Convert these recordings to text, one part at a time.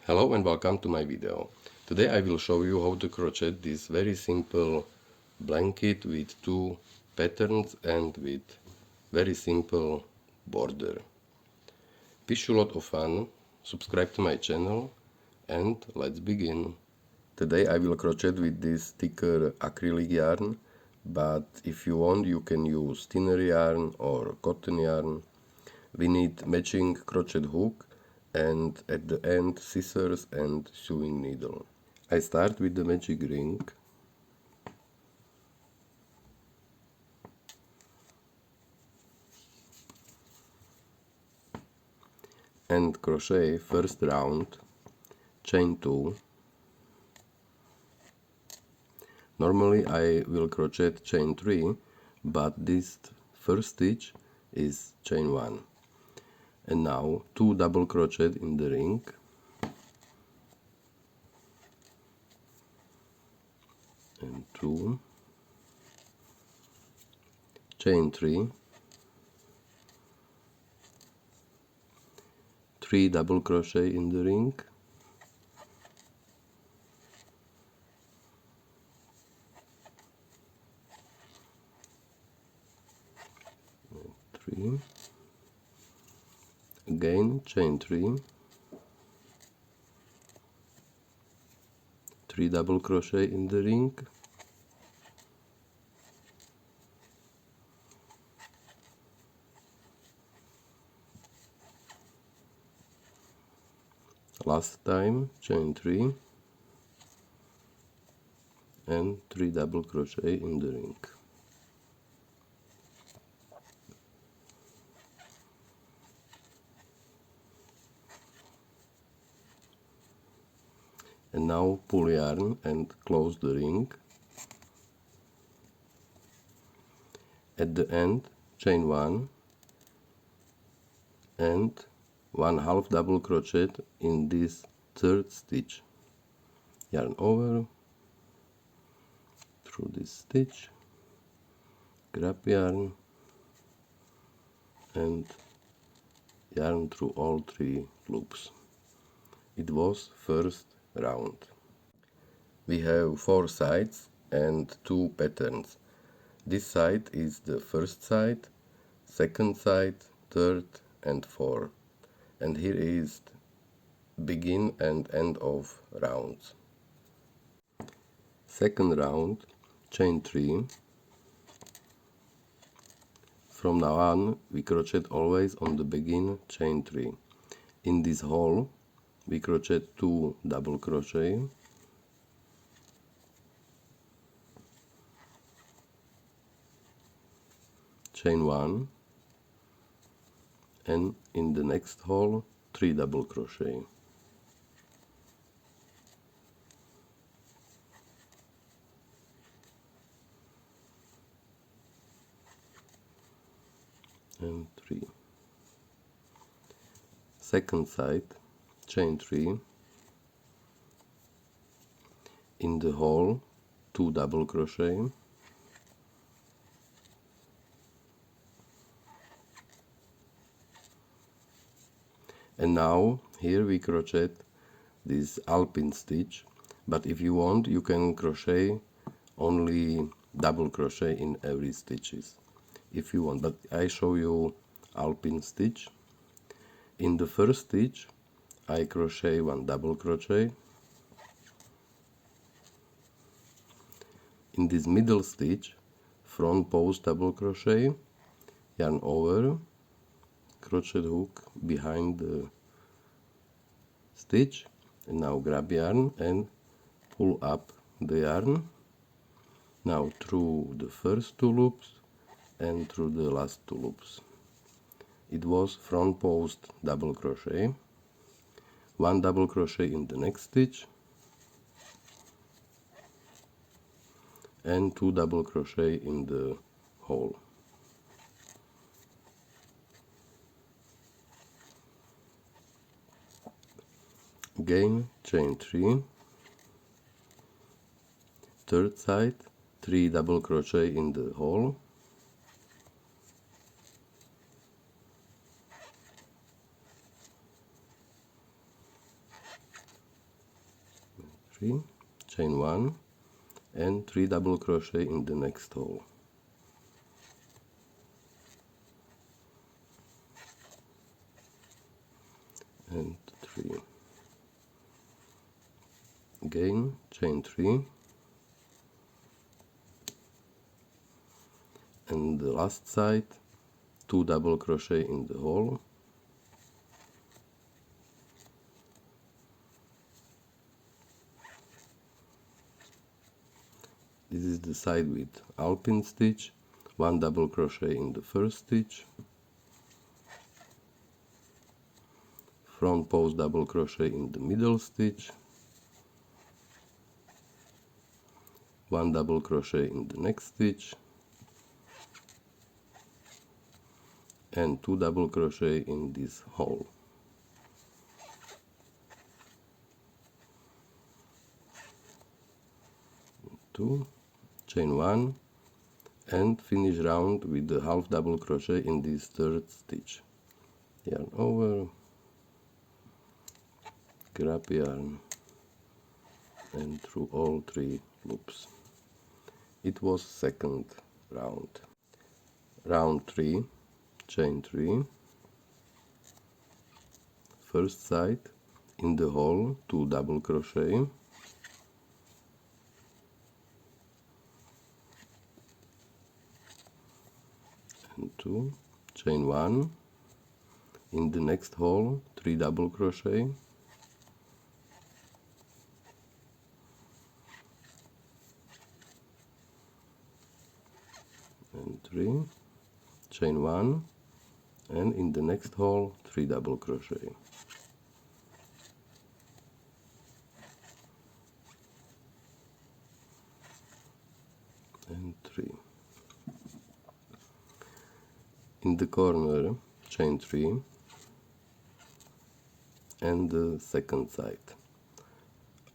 Hello and welcome to my video. Today I will show you how to crochet this very simple blanket with two patterns and with very simple border. Wish you a lot of fun, subscribe to my channel and let's begin. Today I will crochet with this thicker acrylic yarn, but if you want you can use thinner yarn or cotton yarn. We need matching crochet hook and at the end scissors and sewing needle. I start with the magic ring and crochet first round, chain 2. Normally I will crochet chain 3, but this first stitch is chain 1. And now 2 double crochet in the ring and 2, chain 3, 3 double crochet in the ring, and 3, again chain 3, 3 double crochet in the ring, last time chain 3 and 3 double crochet in the ring. And now pull yarn and close the ring. At the end chain 1 and 1/2 double crochet in this third stitch. Yarn over through this stitch, grab yarn and yarn through all 3 loops. It was first round. We have 4 sides and 2 patterns. This side is the first side, second side, third and 4. And here is begin and end of rounds. Second round, chain 3. From now on we crochet always on the begin chain 3. In this hole we crochet 2 double crochet, chain 1, and in the next hole 3 double crochet. And 3. Second side, chain 3, in the hole 2 double crochet, and now here we crochet this alpine stitch, but if you want you can crochet only double crochet in every stitches if you want, but I show you alpine stitch. In the first stitch I crochet 1 double crochet. In this middle stitch, front post double crochet, yarn over, crochet hook behind the stitch, and now grab yarn and pull up the yarn. Now through the first 2 loops and through the last 2 loops. It was front post double crochet, 1 double crochet in the next stitch and 2 double crochet in the hole. Again chain 3, third side 3 double crochet in the hole, 3, chain 1 and 3 double crochet in the next hole. And 3. Again chain 3 and the last side 2 double crochet in the hole. This is the side with alpine stitch, 1 double crochet in the first stitch, front post double crochet in the middle stitch, 1 double crochet in the next stitch, and 2 double crochet in this hole. 2, chain 1 and finish round with the half double crochet in this third stitch. Yarn over, grab yarn and through all 3 loops. It was second round. Round 3, chain 3, first side in the hole 2 double crochet, and 2, chain 1, in the next hole 3 double crochet, and 3, chain 1, and in the next hole 3 double crochet, and 3. In the corner chain 3 and the second side.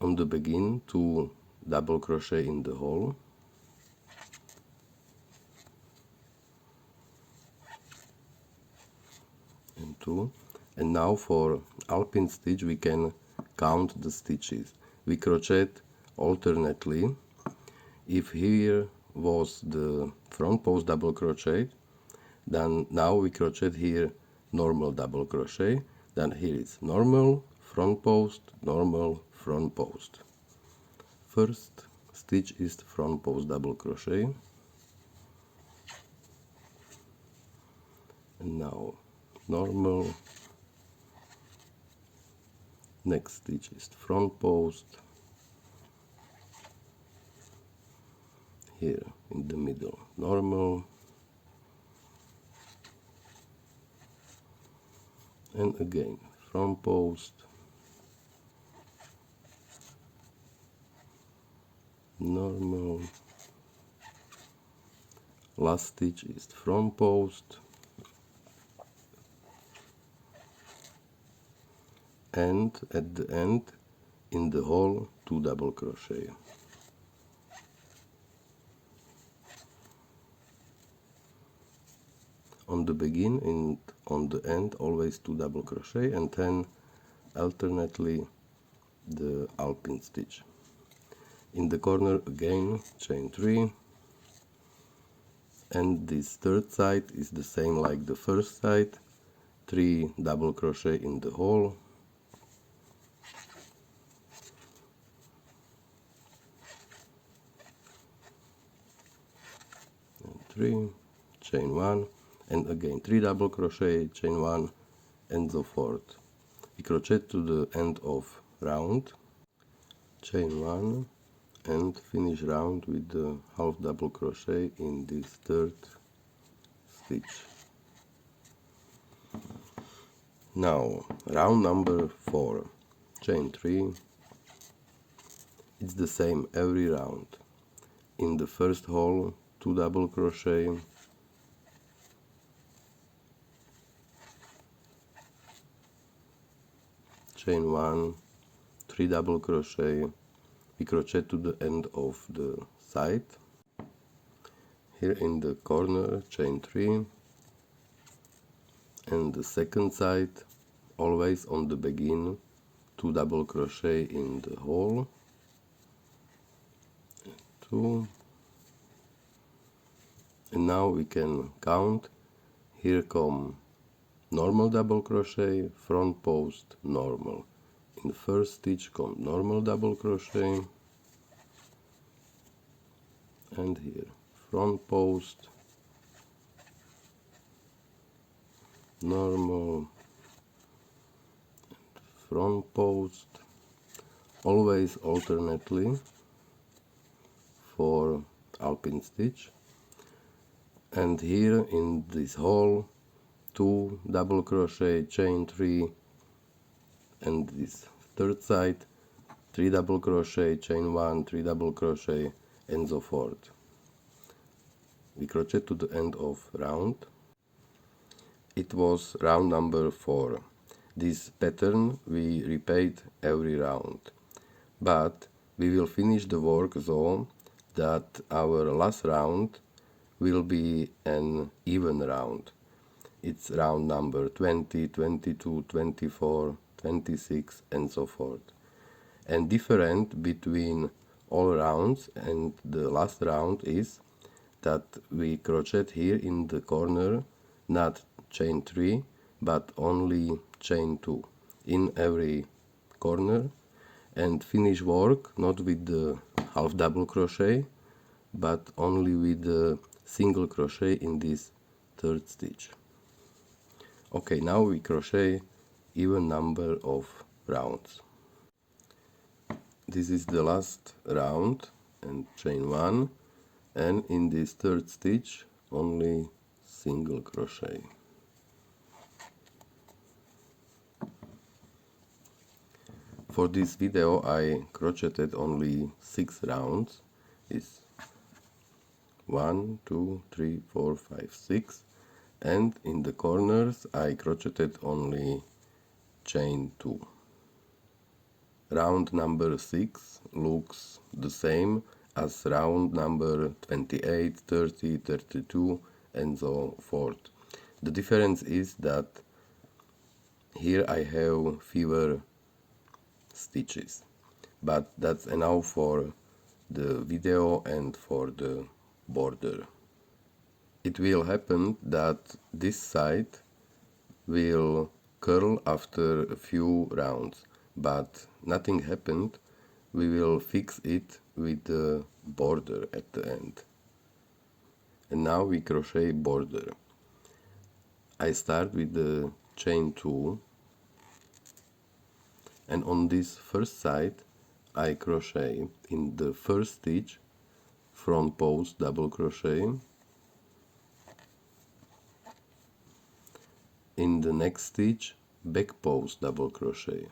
On the begin 2 double crochet in the hole, and 2, and now for alpine stitch we can count the stitches. We crochet alternately. If here was the front post double crochet, then now we crochet here normal double crochet, then here is normal front post, normal front post. First stitch is front post double crochet, and now normal, next stitch is front post, here in the middle normal, and again front post, normal, last stitch is front post, and at the end in the hole 2 double crochet. On the begin and on the end always 2 double crochet, and then alternately the alpine stitch. In the corner again chain 3, and this third side is the same like the first side, 3 double crochet in the hole, and 3, chain 1, and again 3 double crochet, chain 1, and so forth. We crochet to the end of round, chain 1, and finish round with the half double crochet in this third stitch. Now round number 4, chain 3. It's the same every round. In the first hole 2 double crochet, chain 1, 3 double crochet, we crochet to the end of the side. Here in the corner chain 3, and the second side always on the begin 2 double crochet in the hole, 2, and now we can count. Here come normal double crochet, front post, normal. In the first stitch come normal double crochet, and here front post, normal, front post, always alternately for alpine stitch. And here in this hole 2 double crochet, chain 3, and this third side 3 double crochet, chain 1, 3 double crochet, and so forth. We crochet to the end of round. It was round number 4. This pattern we repeat every round, but we will finish the work so that our last round will be an even round. It's round number 20, 22, 24, 26, and so forth. And different between all rounds and the last round is that we crochet here in the corner not chain 3 but only chain 2 in every corner, and finish work not with the half double crochet but only with the single crochet in this third stitch. Okay, now we crochet even number of rounds. This is the last round and chain 1, and in this third stitch only single crochet. For this video I crocheted only 6 rounds. It's 1, 2, 3, 4, 5, 6, and in the corners I crocheted only chain 2. Round number 6 looks the same as round number 28, 30, 32, and so forth. The difference is that here I have fewer stitches, but that's enough for the video and for the border. It will happen that this side will curl after a few rounds, but nothing happened. We will fix it with the border at the end. And now we crochet border. I start with the chain 2, and on this first side I crochet in the first stitch front post double crochet, in the next stitch back post double crochet,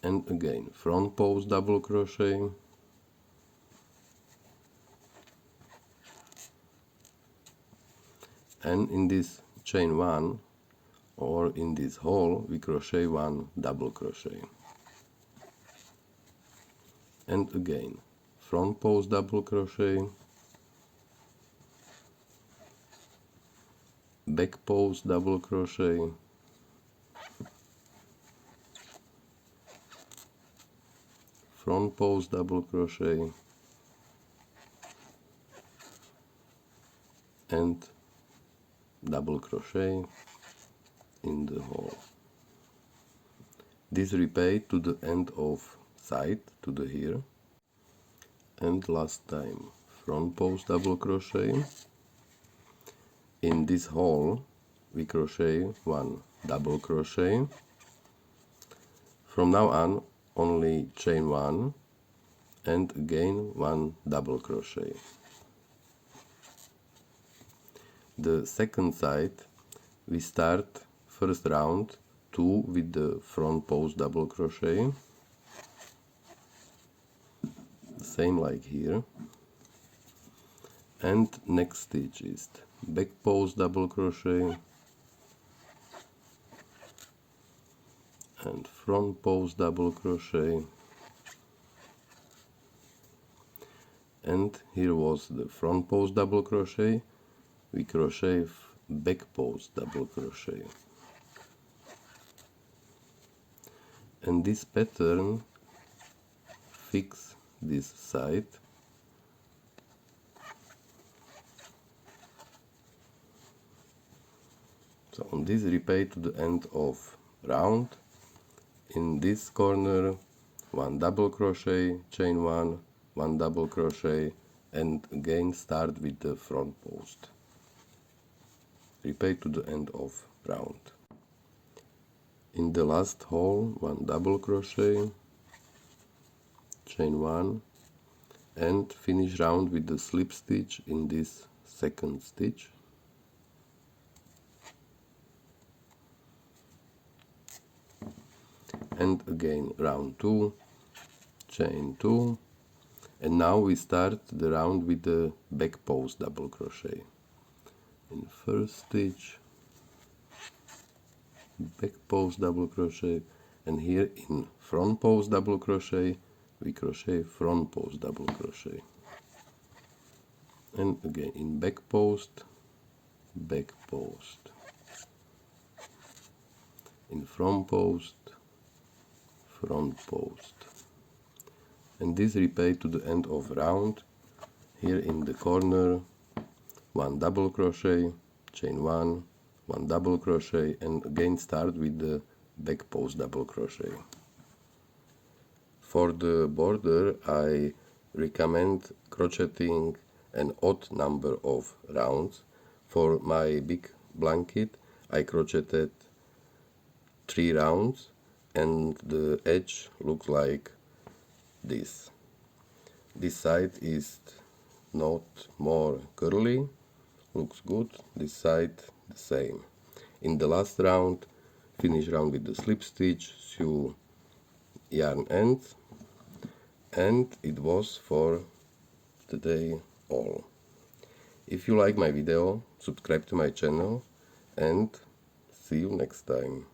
and again front post double crochet, and in this chain 1 or in this hole we crochet 1 double crochet, and again front post double crochet, back post double crochet, front post double crochet, and double crochet in the hole. This repeat to the end of side, to the here, and last time front post double crochet. In this hole we crochet 1 double crochet. From now on only chain 1 and again 1 double crochet. The second side we start first round 2 with the front post double crochet, same like here, and next stitch is back post double crochet and front post double crochet, and here was the front post double crochet, we crochet back post double crochet, and this pattern fix this side. So on this repeat to the end of round. In this corner 1 double crochet, chain 1, 1 double crochet, and again start with the front post. Repeat to the end of round. In the last hole 1 double crochet, chain 1, and finish round with the slip stitch in this second stitch. And again round 2, chain 2, and now we start the round with the back post double crochet. In first stitch, back post double crochet, and here in front post double crochet we crochet front post double crochet, and again in back post, in front post, and this repeat to the end of round. Here in the corner 1 double crochet, chain 1, 1 double crochet, and again start with the back post double crochet. For the border I recommend crocheting an odd number of rounds. For my big blanket I crocheted 3 rounds, and the edge looks like this. This side is not more curly, looks good, this side the same. In the last round, finish round with the slip stitch, sew yarn ends, and it was for today all. If you like my video, subscribe to my channel, and see you next time.